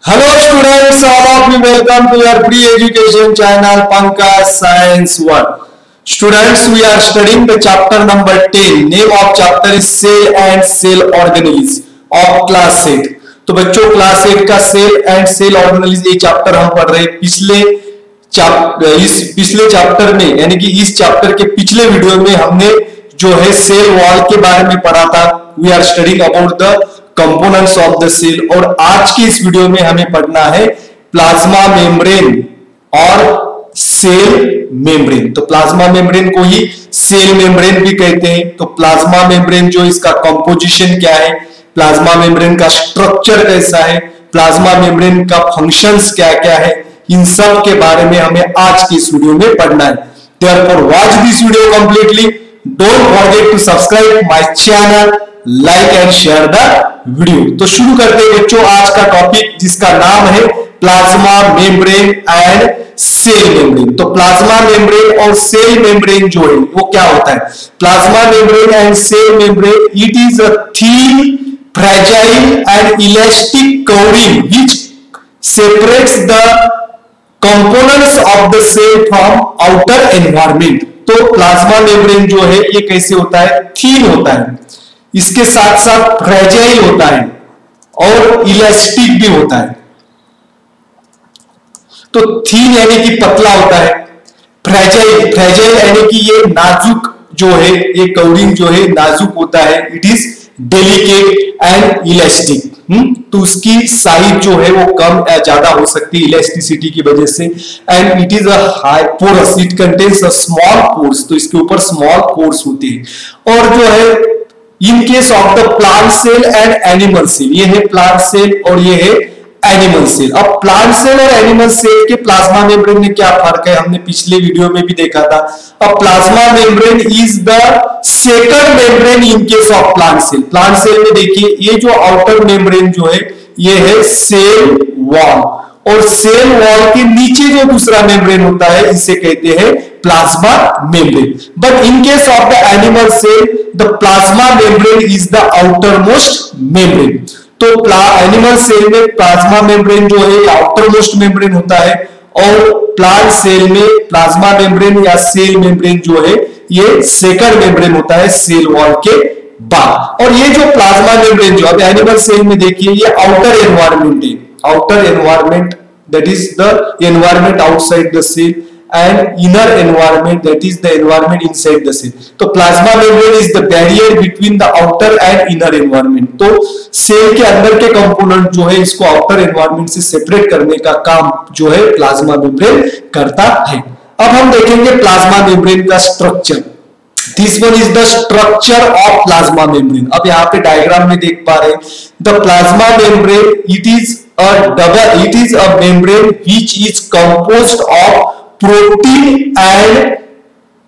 Hello students, all of you welcome to your free education channel Pankaj Science 1. Students, we are studying the chapter number 10. Name of chapter is Cell and Cell Organelles of class 8. तो बच्चों class 8 का cell and cell organelles ये chapter हम पढ़ रहे हैं। पिछले chapter में यानी कि इस चैप्टर के पिछले वीडियो में हमने जो है सेल वॉल के बारे में पढ़ा था। We are studying about the components of the cell और आज की इस वीडियो में हमें पढ़ना है प्लाज्मा मेम्ब्रेन और सेल मेम्ब्रेन। तो प्लाज्मा मेम्ब्रेन को ही सेल मेम्ब्रेन भी कहते हैं। तो प्लाज्मा मेम्ब्रेन जो इसका कंपोजिशन क्या है, प्लाज्मा मेम्ब्रेन का स्ट्रक्चर कैसा है, प्लाज्मा मेम्ब्रेन का फंक्शंस क्या क्या है, इन सब के बारे में हमें आज की इस वीडियो में पढ़ना है। Therefore, watch this video completely. Don't forget to subscribe my channel, like and share the video. तो शुरू करते हैं बच्चों आज का टॉपिक जिसका नाम है plasma membrane and cell membrane. तो प्लाज्मा मेम्ब्रेन और सेल मेम्ब्रेन जो है वो क्या होता है? Plasma membrane and cell membrane, it is a thin, fragile and elastic covering which separates the components of the cell from outer environment. तो plasma membrane जो है ये कैसे होता है? थीन होता है, इसके साथ साथ फ्रेजाइल होता है और इलास्टिक भी होता है। तो थीन यानी कि पतला होता है, फ्रेजाइल यानी कि ये नाजुक जो है, ये कवरिंग जो है नाजुक होता है। It is delicate and elastic. तो उसकी साइज जो है वो कम या ज्यादा हो सकती है इलास्टिसिटी की वजह से। And it is a high porous, it contains a small pores. तो इसके ऊपर स्मॉल पोर्स होते हैं। और जो है in case of the plant cell and animal cell, ये है प्लांट सेल और ये है एनिमल सेल। अब प्लांट सेल और एनिमल सेल के प्लाज्मा मेम्ब्रेन में क्या फर्क है हमने पिछले वीडियो में भी देखा था। अब plasma membrane is the second membrane in case of plant cell. Plant cell में देखिए ये जो आउटर मेम्ब्रेन जो है ये है सेल वॉल, और सेल वॉल के नीचे जो दूसरा मेम्ब्रेन होता है इसे कहते हैं plasma membrane. But in case of the animal cell the plasma membrane is the outermost membrane. तो एनिमल सेल में प्लाज्मा मेम्ब्रेन जो है आउटर मोस्ट मेम्ब्रेन होता है, और प्लांट सेल में प्लाज्मा मेम्ब्रेन या सेल मेम्ब्रेन जो है ये सेकंड मेम्ब्रेन होता है सेल वॉल के बाद। और ये जो प्लाज्मा मेम्ब्रेन जो अब एनिमल सेल में देखिए ये आउटर एनवायरनमेंट है, outer environment that is the environment outside the cell and inner environment that is the environment inside the cell. तो plasma membrane is the barrier between the outer and inner environment. तो cell के अंदर के component जो है इसको outer environment से separate करने का काम जो है प्लाज्मा मेम्ब्रेन करता है। अब हम देखेंगे प्लाज्मा मेम्ब्रेन का structure. This one is the structure of plasma membrane. अब यहाँ पे डायग्राम में देख पा रहे हैं the plasma membrane it is a membrane which is composed of protein and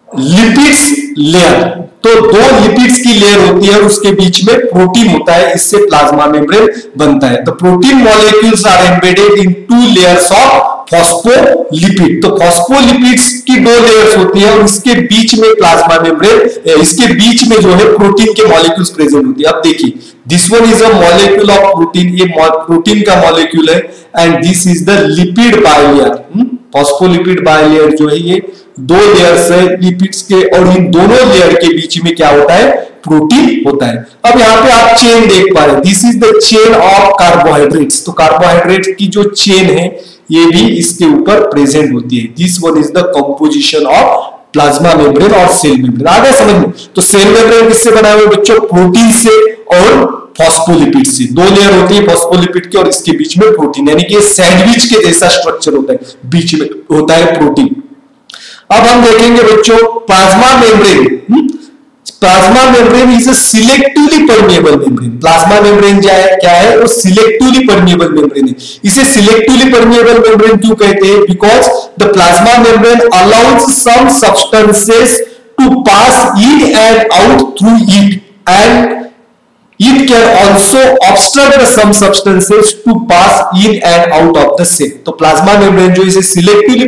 lipids layer. तो दो लिपिड्स की लेयर होती है और उसके बीच में प्रोटीन होता है, इससे प्लाज्मा मेम्ब्रेन बनता है। तो protein molecules are embedded in two layers of phospholipid. तो फॉस्फोलिपिड्स की दो लेयर्स होती है और इसके बीच में प्लाज्मा मेम्ब्रेन, इसके बीच में जो है प्रोटीन के मॉलिक्यूल्स प्रेजेंट होती है। अब देखिए this one is a molecule of protein, ये प्रोटीन का मॉलिक्यूल है, and this is the lipid bilayer. Phospholipid bilayer जो है ये दो लेयर्स है लिपिड्स के, और इन दोनों लेयर के बीच में क्या होता है? प्रोटीन होता है। अब यहाँ पे आप चेन देख पा रहे हैं, this is the chain of carbohydrates. तो कार्बोहाइड्रेट्स की जो चेन है ये भी इसके ऊपर प्रेजेंट होती है। This one is the composition of plasma membrane और सेल मेम्ब्रेन। आ गया समझ में? तो सेल मेम्ब्रेन किससे बना हुआ है बच्चों? प्रोटीन से और फॉस्फोलिपिड से। दो लेयर होती है फॉस्फोलिपिड की और इसके बीच में प्रोटीन, यानी कि सैंडविच के जैसा स्ट्रक्चर होता है, बीच में होता है प्रोटीन। अब हम देखेंगे बच्चों plasma membrane. Plasma membrane is a selectively permeable membrane. Plasma membrane क्या है? वो सिलेक्टिवली परमिएबल मेम्ब्रेन है। इसे सिलेक्टिवली परमिएबल मेम्ब्रेन क्यों कहते हैं? Because the plasma membrane allows some substances to pass in and out through it, and it can also obstruct some substances to pass in and out of the cell. तो plasma membrane जो इसे selectively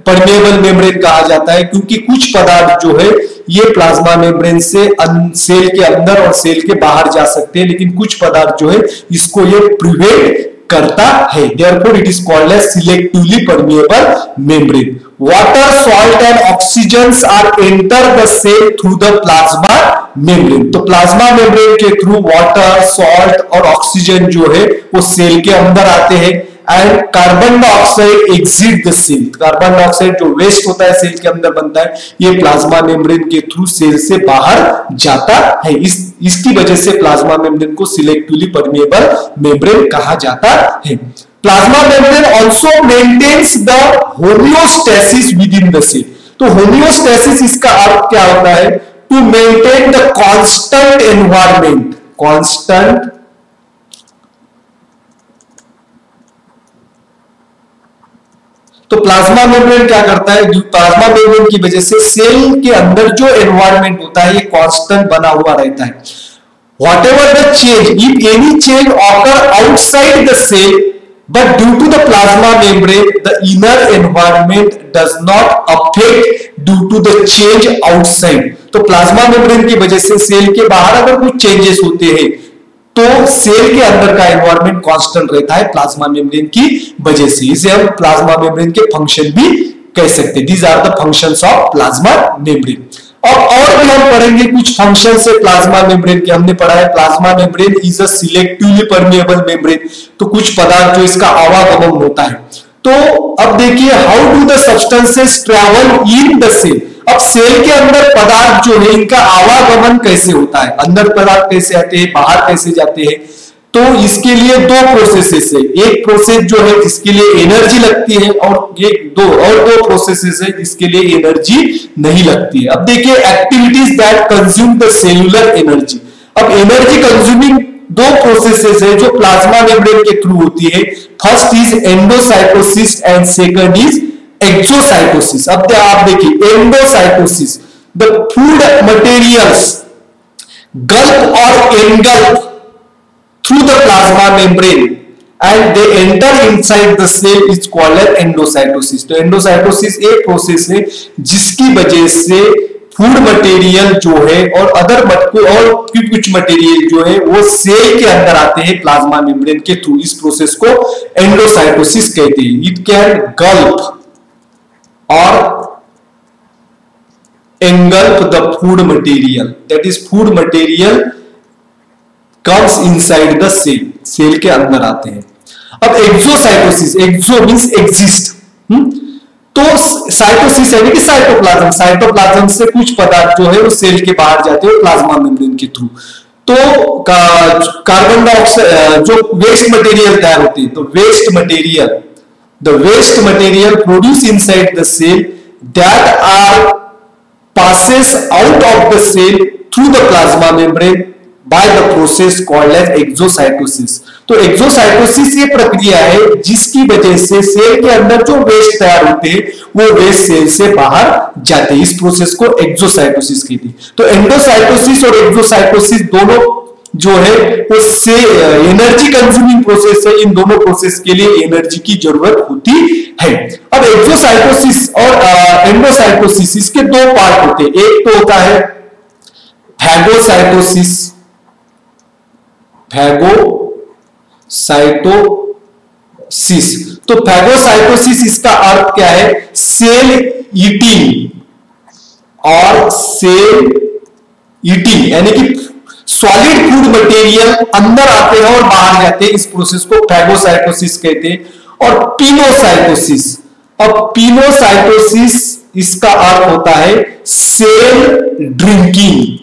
permeable membrane कहा जाता है क्योंकि कुछ पदार्थ जो है ये प्लाज्मा मेम्ब्रेन से सेल के अंदर और सेल के बाहर जा सकते हैं, लेकिन कुछ पदार्थ जो है इसको ये प्रिवेंट करता है। Therefore, it is called as selectively permeable membrane. Water, salt and oxygens are enter the cell through the plasma membrane. तो प्लाज्मा मेम्ब्रेन के थ्रू वाटर, सॉल्ट और ऑक्सीजन जो है वो सेल के अंदर आते हैं and carbon dioxide exit the cell. Carbon dioxide जो वेस्ट होता है सेल के अंदर बनता है, ये प्लाज्मा मेम्ब्रेन के थ्रू सेल से बाहर जाता है। इसकी वजह से प्लाज्मा मेम्ब्रेन को सिलेक्टिवली परमेएबल मेम्ब्रेन कहा जाता है। Plasma membrane also maintains the homeostasis within the cell. तो होमियोस्टेसिस इसका अर्थ क्या होता है? To maintain the constant environment. Constant तो प्लाज्मा मेम्ब्रेन क्या करता है? प्लाज्मा मेम्ब्रेन की वजह से सेल के अंदर जो एनवायरनमेंट होता है ये कांस्टेंट बना हुआ रहता है। Whatever the change, if any change occur outside the cell, but due to the plasma membrane, the inner environment does not affect due to the change outside. तो प्लाज्मा मेम्ब्रेन की वजह से सेल के बाहर अगर कुछ चेंजेस होते हैं तो सेल के अंदर का एनवायरनमेंट कांस्टेंट रहता है प्लाज्मा मेम्ब्रेन की वजह से। इसे हम प्लाज्मा मेम्ब्रेन के फंक्शन भी कह सकते हैं। These are the functions of plasma membrane. और भी हम पढ़ेंगे कुछ फंक्शन से प्लाज्मा मेम्ब्रेन के। हमने पढ़ा है plasma membrane is a selectively permeable membrane. तो कुछ पदार्थ जो इसका आवागमन होता है। तो अब देखिए how do the substances travel in the cell. अब सेल के अंदर पदार्थ जो है इनका आवागमन कैसे होता है, अंदर पदार्थ कैसे आते हैं, बाहर कैसे जाते हैं। तो इसके लिए दो प्रोसेसेस है। एक प्रोसेस जो है जिसके लिए एनर्जी लगती है और दो प्रोसेसेस है जिसके लिए एनर्जी नहीं लगती है। अब देखिए activities that consume the cellular energy. अब एनर्जी कंज्यूमिंग दो प्रोसेसेस है जो प्लाज्मा मेम्ब्रेन के थ्रू होती है। First is endocytosis and second is exocytosis. अब आप देखिए एंडोसाइटोसिस, द फूड मटेरियल्स गल्प और एनगल्प through the plasma membrane and they enter inside the cell is called as endocytosis. तो एंडोसाइटोसिस एक प्रोसेस है जिसकी वजह से फूड मटेरियल जो है और कुछ मटेरियल जो है वो सेल के अंदर आते हैं प्लाज्मा मेम्ब्रेन के थ्रू। इस प्रोसेस को एंडोसाइटोसिस कहते हैं। इट कैन गल्प और engulf the food material, that is food material comes inside the cell, cell के अंदर आते हैं। अब एक्सोसाइटोसिस, एक्सो मींस एग्जिस्ट, तो साइटोसिस यानी कि साइटोप्लाज्म, साइटोप्लाज्म से कुछ पदार्थ जो है वो सेल के बाहर जाते हैं प्लाज्मा मेम्ब्रेन के थ्रू। तो कार्बन डाइऑक्साइड जो वेस्ट मटेरियल तैयार होती है, तो waste material, the waste material produce inside the cell that are passes out of the cell through the plasma membrane by the process called as exocytosis. तो exocytosis ये प्रक्रिया है जिसकी वजह से सेल के अंदर जो वेस्ट तैयार होते हैं वो वेस्ट सेल से बाहर जाते हैं। इस प्रोसेस को एक्सोसाइटोसिस कहते हैं। तो एंडोसाइटोसिस और एक्सोसाइटोसिस दोनों जो है वो से एनर्जी कंज्यूमिंग प्रोसेस है। इन दोनों प्रोसेस के लिए एनर्जी की जरूरत होती है। अब एक्सोसाइटोसिस और एंडोसाइटोसिस इसके दो पार्ट होते हैं। एक तो होता है फैगोसाइटोसिस, तो फैगोसाइटोसिस इसका अर्थ क्या है? सेल ईटिंग और सेल ईटिंग यानी कि सॉलिड फूड मटेरियल अंदर आते हैं और बाहर जाते हैं। इस प्रोसेस को फैगोसाइटोसिस कहते हैं। और पिनोसाइटोसिस, अब पिनोसाइटोसिस इसका अर्थ होता है सेल ड्रिंकिंग,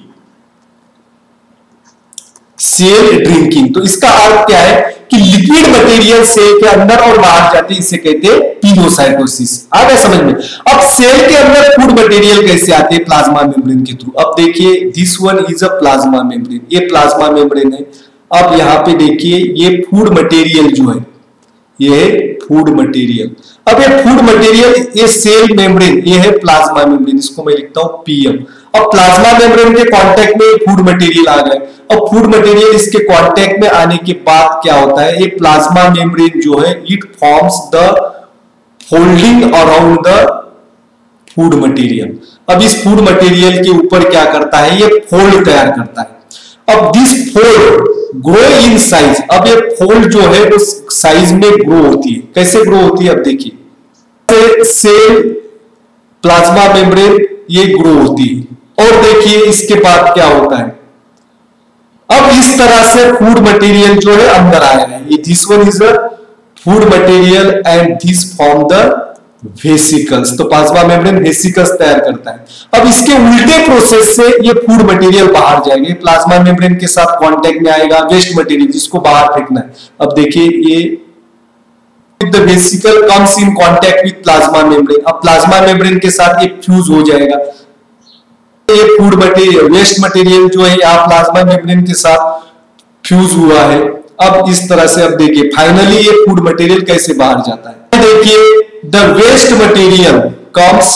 सेल ड्रिंकिंग। तो इसका अर्थ क्या है कि लिक्विड मटेरियल सेल के अंदर और बाहर जाते हैं, इसे कहते हैं पिनोसाइटोसिस। आ गया समझ में? अब सेल के अंदर फूड मटेरियल कैसे आते हैं? प्लाज्मा मेम्ब्रेन के थ्रू। अब देखिए this one is a plasma membrane, ये प्लाज्मा मेम्ब्रेन है। अब यहां पे देखिए ये फूड मटेरियल जो है, ये फूड मटेरियल। अब ये फूड मटेरियल, ये सेल मेम्ब्रेन, ये है प्लाज्मा मेम्ब्रेन, इसको मैं लिखता हूं पीएम। अब प्लाज्मा मेम्ब्रेन के कांटेक्ट में फूड मटेरियल आ गए। अब फूड मटेरियल इसके कांटेक्ट में आने के बाद क्या होता है? ये प्लाज्मा मेम्ब्रेन जो है it forms the folding around the food material. अब इस फूड मटेरियल के ऊपर क्या करता है? ये फोल्ड तैयार करता है। अब this fold grow in size. अब ये फोल्ड जो है वो साइज में ग्रो होती है। कैसे ग्रो होती है, अब देखिए सेल प्लाज्मा मेम्ब्रेन ये ग्रो होती है। और देखिए इसके बाद क्या होता है, अब इस तरह से फूड मटेरियल जो है अंदर आया है। ये this one is a food material and this form the vesicles. तो प्लाज्मा मेम्ब्रेन वेसिकल्स तैयार करता है। अब इसके उल्टे प्रोसेस से ये फूड मटेरियल बाहर जाएगा, प्लाज्मा मेम्ब्रेन के साथ कांटेक्ट में आएगा वेस्ट मटेरियल जिसको बाहर फेंकना है। अब देखिए ये the vesicle comes in contact with plasma membrane. अब प्लाज्मा मेम्ब्रेन के साथ ये फ्यूज हो जाएगा। ये फूड मटेरियल वेस्ट मटेरियल जो है यहाँ प्लाज्मा मेम्ब्रेन के साथ फ्यूज हुआ है। अब इस तरह से अब देखिए फाइनली ये फूड मटेरियल कैसे बाहर जाता है। देखिए the waste material comes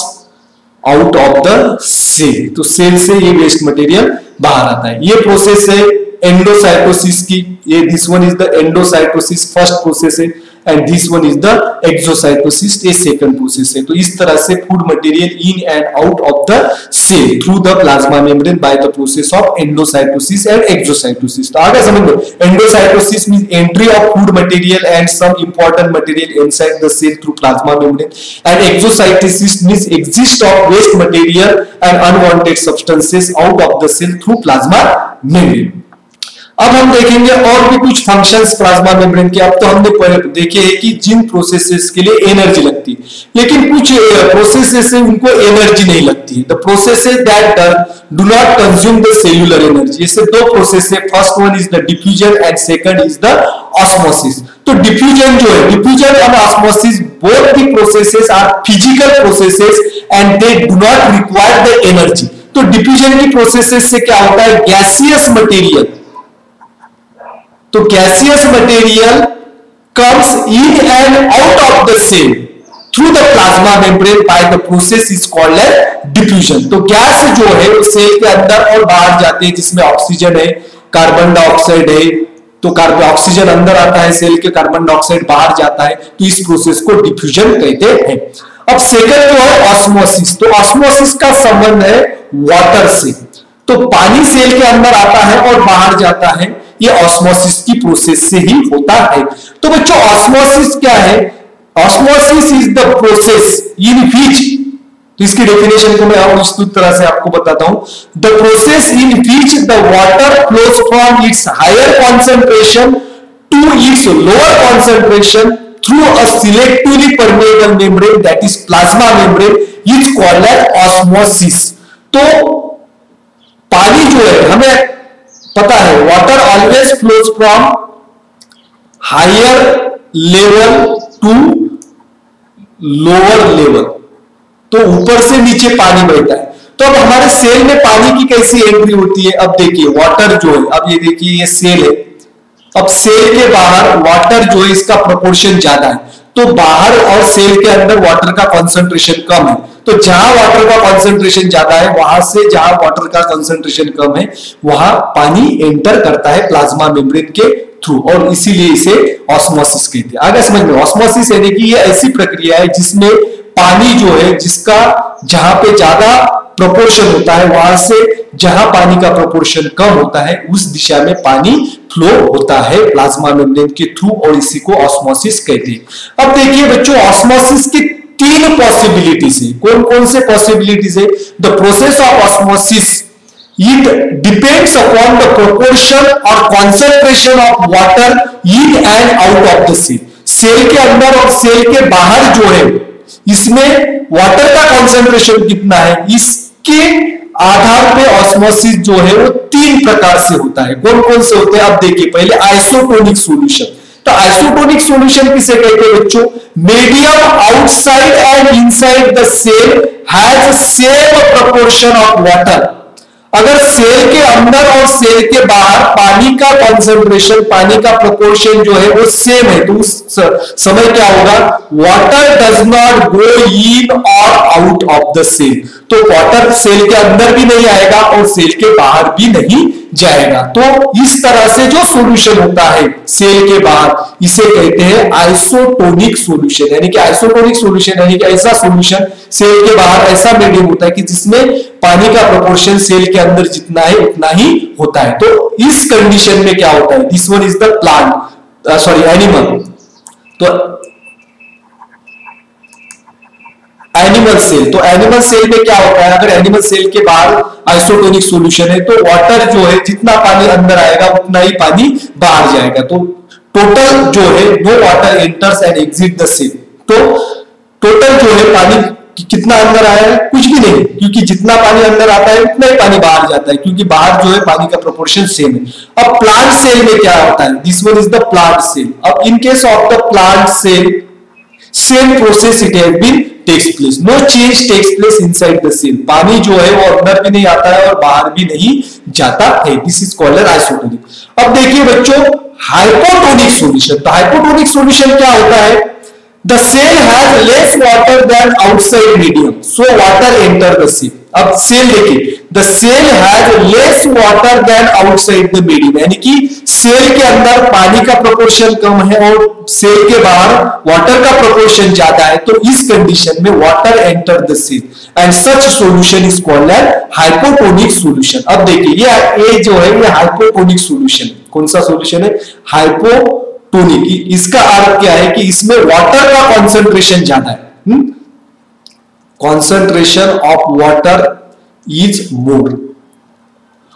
out of the cell. तो सेल से ये वेस्ट मटेरियल बाहर आता है। ये प्रोसेस है एंडोसाइटोसिस की। ये this one is the endocytosis first process है and this one is the exocytosis ये सेकंड प्रोसेस है। तो इस तरह से food material in and out of the cell through the plasma membrane by the process of endocytosis and exocytosis. तो आगे समझ लो, endocytosis means entry of food material and some important material inside the cell through plasma membrane and exocytosis means exist of waste material and unwanted substances out of the cell through plasma membrane. अब हम देखेंगे और भी कुछ functions plasma membrane के। अब तो हमने देखे हैं कि जिन प्रोसेसेस के लिए एनर्जी लगती है, लेकिन कुछ प्रोसेसेस से उनको एनर्जी नहीं लगती है। The processes that do not consume the cellular energy. इससे दो प्रोसेस है, first one is the diffusion and second is the osmosis. तो डिफ्यूजन जो है, diffusion and osmosis both the processes are physical processes and they do not require the energy. तो diffusion की processes से क्या होता है, गैसियस मटेरियल, तो gaseous material comes in and out of the cell through the plasma membrane by the process is called as diffusion। तो gas जो है वो सेल के अंदर और बाहर जाती है, जिसमें ऑक्सीजन है, कार्बन डाइऑक्साइड है। तो कार्बन ऑक्सीजन अंदर आता है सेल के, कार्बन डाइऑक्साइड बाहर जाता है। तो इस प्रोसेस को डिफ्यूजन कहते हैं। अब सेकंड जो है ऑस्मोसिस। तो ऑस्मोसिस का संबंध है वाटर से। तो पानी सेल के अंदर आता है और बाहर जाता है, ये ऑस्मोसिस की प्रोसेस से ही होता है। तो बच्चों ऑस्मोसिस क्या है, osmosis is the process in which, तो इसकी डेफिनेशन को मैं और विस्तृत तरह से आपको बताता हूं। The process in which the water flows from its higher concentration to its lower concentration through a selectively permeable membrane that is plasma membrane is called as osmosis. तो पानी जो है, हमें पता है water always flows from higher level to lower level. तो ऊपर से नीचे पानी बहता है। तो अब हमारे सेल में पानी की कैसी एंट्री होती है, अब देखिए वाटर जो है, अब ये देखिए ये सेल है। अब सेल के बाहर वाटर जो है इसका प्रोपोर्शन ज्यादा है, तो बाहर और सेल के अंदर वाटर का कंसंट्रेशन कम है। तो जहां वाटर का कंसंट्रेशन ज्यादा है, वहां से जहां वाटर का कंसंट्रेशन कम है, वहां पानी एंटर करता है प्लाज्मा मेम्ब्रेन के थ्रू, और इसीलिए इसे ऑस्मोसिस कहते हैं। आगे समझ में, ऑस्मोसिस यानी कि ये ऐसी प्रक्रिया है जिसमें पानी जो है, जिसका जहां पे ज्यादा प्रोपोर्शन होता है, वहां से जहां पानी का प्रोपोर्शन कम होता है, उस दिशा में पानी फ्लो होता है प्लाज्मा मेम्ब्रेन के थ्रू, और इसी को ऑस्मोसिस कहते हैं। अब देखिए बच्चों, ऑस्मोसिस की तीन पॉसिबिलिटीज है। कौन कौन से पॉसिबिलिटीज है? The process of osmosis it depends upon the proportion और concentration of water in and out of the cell. Cell के अंदर और सेल के बाहर जो है, इसमें वाटर का कॉन्सेंट्रेशन कितना है, इसके आधार पे ऑस्मोसिस जो है वो तीन प्रकार से होता है। कौन कौन से होते हैं? अब देखिए, पहले आइसोटोनिक सॉल्यूशन। तो आइसोटोनिक सॉल्यूशन किसे कहते हैं बच्चों? Medium outside and inside the cell has same proportion of water. अगर सेल के अंदर और सेल के बाहर पानी का कॉन्सेंट्रेशन, पानी का प्रोपोर्शन जो है वो सेम है, तो उस समय क्या होगा? वाटर डज नॉट गो इन और आउट ऑफ द सेल। तो तो वाटर सेल के अंदर भी नहीं आएगा और सेल के बाहर भी नहीं जाएगा। तो इस तरह से जो सॉल्यूशन होता है सेल के बाहर इसे कहते हैं आइसोटोनिक सॉल्यूशन। यानी कि आइसोटोनिक सॉल्यूशन यानी कि ऐसा सॉल्यूशन सेल के बाहर ऐसा मीडियम होता है कि जिसमें पानी का प्रोपोर्शन सेल के अंदर जितना है उतना ही होता है। तो इस कंडीशन में क्या होता है, this one is the plant sorry animal. तो एनिमल सेल, तो एनिमल सेल में क्या होता है, अगर एनिमल सेल के बाहर आइसोटोनिक सॉल्यूशन है तो वाटर जो है जितना पानी अंदर आएगा उतना ही पानी बाहर जाएगा। तो टोटल जो है no water enters and exit the cell. तो टोटल जो है पानी कितना अंदर आया है, कुछ भी नहीं, क्योंकि जितना पानी अंदर आता है उतना ही पानी बाहर जाता है, क्योंकि बाहर जो है पानी का प्रोपोर्शन सेम है। अब प्लांट सेल में क्या होता है, this one is the plant cell. अब in case of the plant cell same process it has been takes place, no change takes place inside the cell. पानी जो है वो अंदर भी नहीं आता है और बाहर भी नहीं जाता है, दिस इज कॉल्ड आइसोटोनिक। अब देखिए बच्चों हाइपोटोनिक सॉल्यूशन, तो हाइपोटोनिक सॉल्यूशन क्या होता है, the cell has less water than outside medium so water enter the cell. अब सेल देखिए, the cell has less water than outside the medium, यानी कि सेल के अंदर पानी का प्रोपोर्शन कम है और सेल के बाहर वाटर का प्रोपोर्शन ज्यादा है। तो इस कंडीशन में water enter the cell and such solution is called as hypotonic solution. अब देखिए ये जो है ये हाइपोटोनिक सॉल्यूशन, कौन सा सॉल्यूशन है, हाइपोटोनिक। इसका अर्थ क्या है कि इसमें वाटर का कॉन्सेंट्रेशन ज्यादा है, concentration of water is more,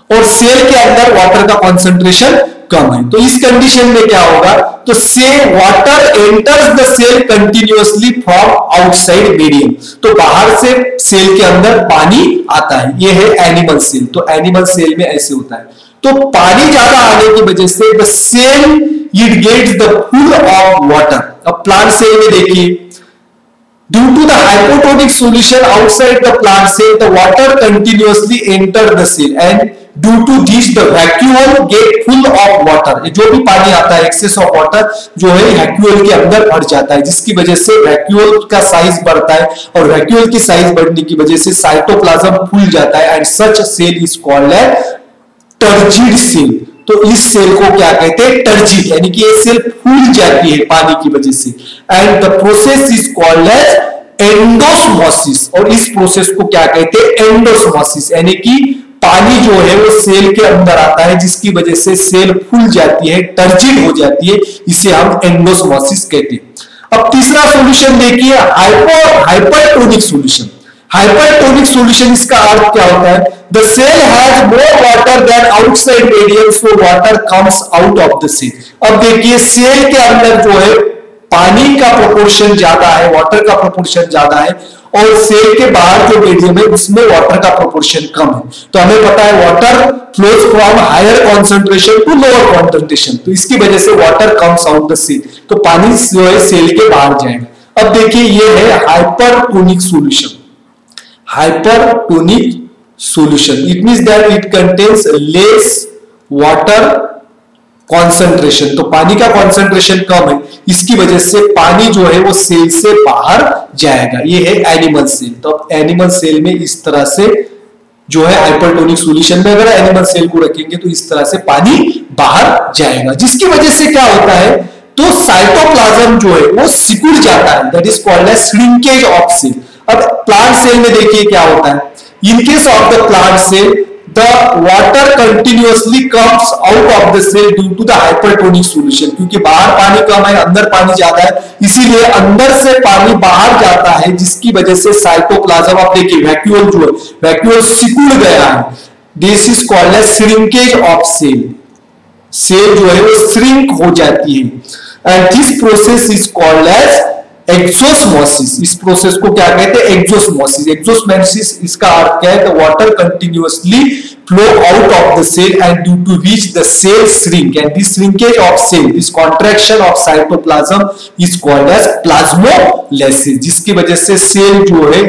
और सेल के अंदर वाटर का कॉन्सेंट्रेशन कम है। तो इस कंडीशन में क्या होगा, तो से water enters the cell continuously from outside medium, तो बाहर से सेल के अंदर पानी आता है। ये है एनिमल सेल। तो एनिमल सेल में ऐसे होता है, तो पानी ज्यादा आने की वजह से the cell it gets the full of water. अब प्लांट सेल में देखिए, due to the hypotonic solution outside the plant cell, the water continuously enter the cell and due to this the vacuole get full of water। जो भी पानी आता है excess of water जो है vacuole के अंदर भर जाता है, जिसकी वजह से vacuole का साइज बढ़ता है और vacuole की साइज बढ़ने की वजह से साइटोप्लाज्म फूल जाता है and such cell is called as turgid cell. तो इस सेल को क्या कहते हैं, टर्जिड, यानी कि ये सेल फूल जाती है पानी की वजह से। And the process is called as endosmosis, और इस प्रोसेस को क्या कहते हैं, एंडोस्मोसिस, यानी कि पानी जो है वो सेल के अंदर आता है जिसकी वजह से सेल फूल जाती है, टर्जिड हो जाती है, इसे हम एंडोस्मोसिस कहते हैं। अब तीसरा सॉल्यूशन देखिए हाइपरटोनिक सॉल्यूशन। हाइपरटोनिक सॉल्यूशन इसका अर्थ क्या होता है, the cell has more water than outside medium so water comes out of the cell. अब देखिए सेल के अंदर जो है पानी का प्रोपोर्शन ज्यादा है, वाटर का प्रोपोर्शन ज्यादा है, और सेल के बाहर जो मीडियम है उसमें वाटर का प्रोपोर्शन कम है। तो हमें पता है water flows from higher concentration to lower concentration, तो इसकी वजह से water comes out the cell, तो पानी जो है सेल के बाहर जाएगा। अब देखिए ये है hypertonic solution. Hypertonic solution, it means that it contains less water concentration, तो पानी का concentration कम है, इसकी वजह से पानी जो है वो सेल से बाहर जाएगा। ये है एनिमल सेल। तो एनिमल सेल में इस तरह से जो है हाइपरटोनिक सॉल्यूशन में अगर एनिमल सेल को रखेंगे तो इस तरह से पानी बाहर जाएगा, जिसकी वजह से क्या होता है, तो साइटोप्लाज्म जो है वो सिकुड़ जाता है, that is called as shrinkage of cell. अब प्लांट सेल में देखिए क्या होता है, in case of the plant cell the water continuously comes out of the cell due to the hypertonic solution, क्योंकि बाहर पानी कम है अंदर पानी ज्यादा है, इसीलिए अंदर से पानी बाहर जाता है, जिसकी वजह से साइटोप्लाज्म, आप देखिए वैक्यूल जो है वैक्यूल सिकुड़ गया है, this is called as shrinkage of cell. Cell जो है वो श्रिंक हो जाती है and this process is called as exosmosis. इस प्रोसेस को क्या कहते हैं, एक्सोस्मोसिस। एक्सोस्मोसिस इसका अर्थ क्या है, the water continuously flow out of the cell and due to which the cell shrink and this shrinkage of cell, this contraction of cytoplasm is called as plasmolysis, जिसकी वजह से सेल जो है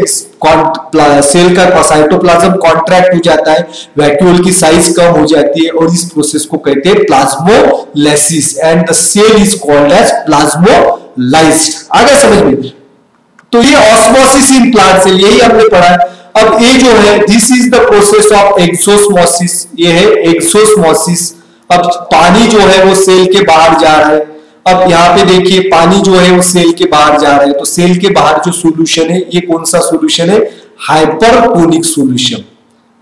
cell का साइटोप्लाज्म कॉन्ट्रैक्ट हो जाता है, vacuole की साइज कम हो जाती है और इस प्रोसेस को कहते हैं plasmolysis and the cell is called as plasmolysed. आगे समझ में, तो ये ऑस्मोसिस इन प्लांट सेल, यही हमने पढ़ा है। अब ये जो है this is the process of exosmosis, ये है एक्सोस्मोसिस। अब पानी जो है वो सेल के बाहर जा रहा है। अब यहाँ पे देखिए पानी जो है वो सेल के बाहर जा रहा है, तो सेल के बाहर जो सॉल्यूशन है ये कौन सा सॉल्यूशन है? Hypertonic solution,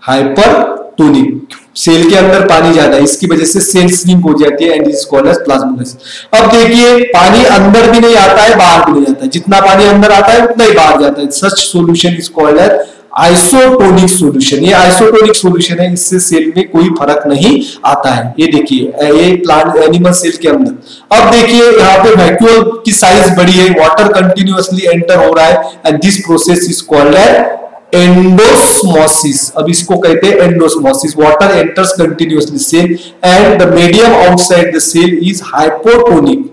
hypertonic. सेल के अंदर पानी ज्यादा है, इसकी वजह से सेल श्रिंक हो जाती है and is called as plasmolysis. अब देखिए पानी अंदर भी नहीं आता है, बाहर भी नहीं आता है, जितना पानी अंदर आता है उतना ही बाहर जाता है। Such solution is called as isotonic solution. ये आइसोटोनिक सॉल्यूशन है, इससे सेल में कोई फर्क नहीं आता है। ये देखिए ये प्लांट एनिमल सेल के अंदर। अब देखिए यहाँ पे वैक्यूल की साइज बड़ी है, वाटर कंटिन्यूअसली एंटर हो रहा है and this process is called as endosmosis. अब इसको कहते हैं endosmosis. Water enters continuously cell and the medium outside the cell is hypotonic.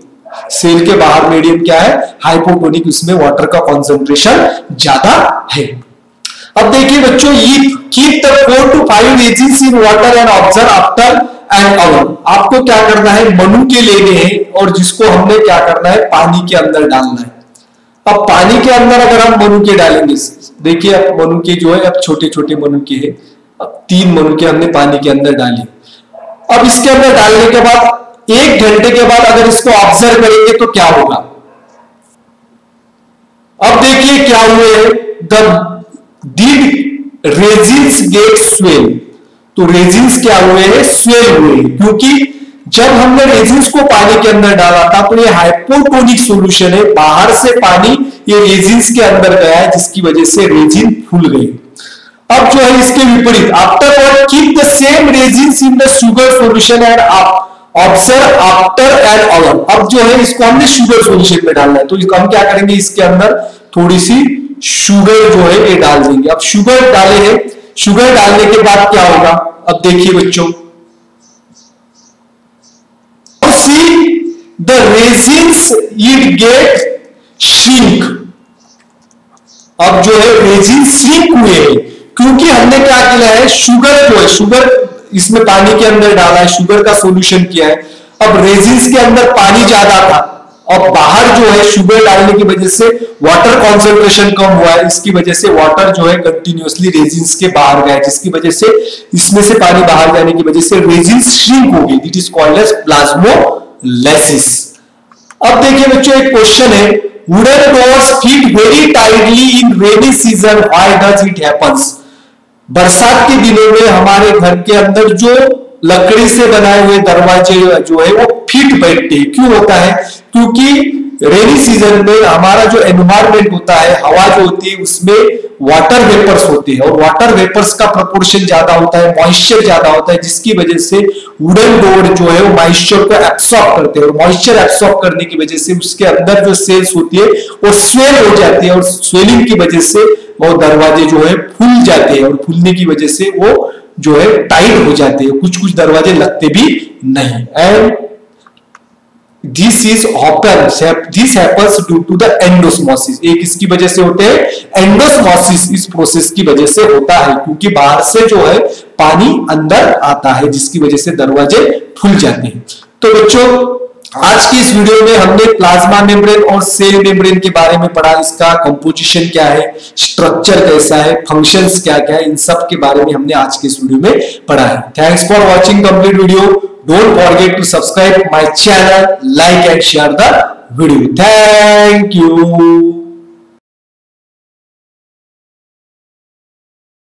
Cell के बाहर मीडियम क्या है? हाइपोटोनिक, उसमें वाटर का कॉन्सेंट्रेशन ज्यादा है। अब देखिए बच्चों, keep the 4 to 5 resins in water and observe after an hour. आपको क्या करना है? मनुके लेने हैं और जिसको हमने क्या करना है? पानी के अंदर डालना है। अब पानी के अंदर अगर हम मनुके डालेंगे, देखिए अब मनुके जो है अब छोटे छोटे मनुके हैं। अब 3 मनुके हमने पानी के अंदर डाले। अब इसके अंदर डालने के बाद 1 घंटे के बाद अगर इसको ऑब्जर्व करेंगे तो क्या होगा? अब देखिए क्या हुए, द डिड रेजिन्स गेट स्वेल। तो रेजिन्स क्या हुए हैं? स्वेल हुए, क्योंकि जब हमने रेजिन्स को पानी के अंदर डाला था तो ये हाइपोटोनिक सॉल्यूशन है, बाहर से पानी ये रेजिन्स के अंदर गया है, जिसकी वजह से रेजिन फूल गई। अब जो है इसके विपरीत, after keep the same resins in the sugar solution and observe after an hour. अब जो है इसको हमने शुगर सॉल्यूशन में डालना है, तो हम क्या करेंगे? इसके अंदर थोड़ी सी शुगर जो है ये डाल देंगे। अब शुगर डाले हैं, शुगर डालने के बाद क्या होगा? अब देखिए बच्चों, the resins it get shrink. अब जो है रेजिन श्रिंक हुए हैं, क्योंकि हमने क्या किया है? शुगर जो है, शुगर इसमें पानी के अंदर डाला है, शुगर का सॉल्यूशन किया है। अब रेजिन्स के अंदर पानी ज्यादा था और बाहर जो है शुगर डालने की वजह से वाटर कॉन्सेंट्रेशन कम हुआ है, इसकी वजह से वाटर जो है कंटिन्यूअसली रेजिन्स के बाहर गया, जिसकी वजह से इसमें से पानी बाहर जाने की वजह से रेजिन्स श्रिंक हो गई। It is called as plasmolysis. अब देखिए बच्चों एक क्वेश्चन है, wooden doors fit very tightly in rainy season, why does it happens? बरसात के दिनों में हमारे घर के अंदर जो लकड़ी से बनाए हुए दरवाजे जो है वो फिट बैठते हैं। क्यों होता है? क्योंकि रेनी सीजन में हमारा जो एनवायरमेंट होता है, हवा जो होती है, उसमें वाटर वेपर्स होते हैं और वाटर वेपर्स का प्रोपोर्शन ज्यादा होता है, मॉइस्चर ज्यादा होता है, जिसकी वजह से वुडन डोर जो है वो मॉइस्चर को एब्सॉर्ब करते हैं और मॉइस्चर एब्सॉर्ब करने की वजह से उसके अंदर जो सेल्स होती है वो स्वेल हो जाती है और स्वेलिंग की वजह से वो दरवाजे जो है फूल जाते हैं और फूलने की वजह से वो जो है टाइट हो जाते हैं, कुछ कुछ दरवाजे लगते भी नहीं। And this happens due to the endosmosis. एक इसकी वजह से होते हैं, एंडोस्मोसिस इस प्रोसेस की वजह से होता है, क्योंकि बाहर से जो है पानी अंदर आता है, जिसकी वजह से दरवाजे फूल जाते हैं। तो बच्चों आज की इस वीडियो में हमने प्लाज्मा मेम्ब्रेन और सेल मेम्ब्रेन के बारे में पढ़ा, इसका कंपोजिशन क्या है, स्ट्रक्चर कैसा है, फंक्शंस क्या क्या है, इन सब के बारे में हमने आज के इस वीडियो में पढ़ा है। Thanks for watching complete video. Don't forget to subscribe my channel, like and share the video. Thank you.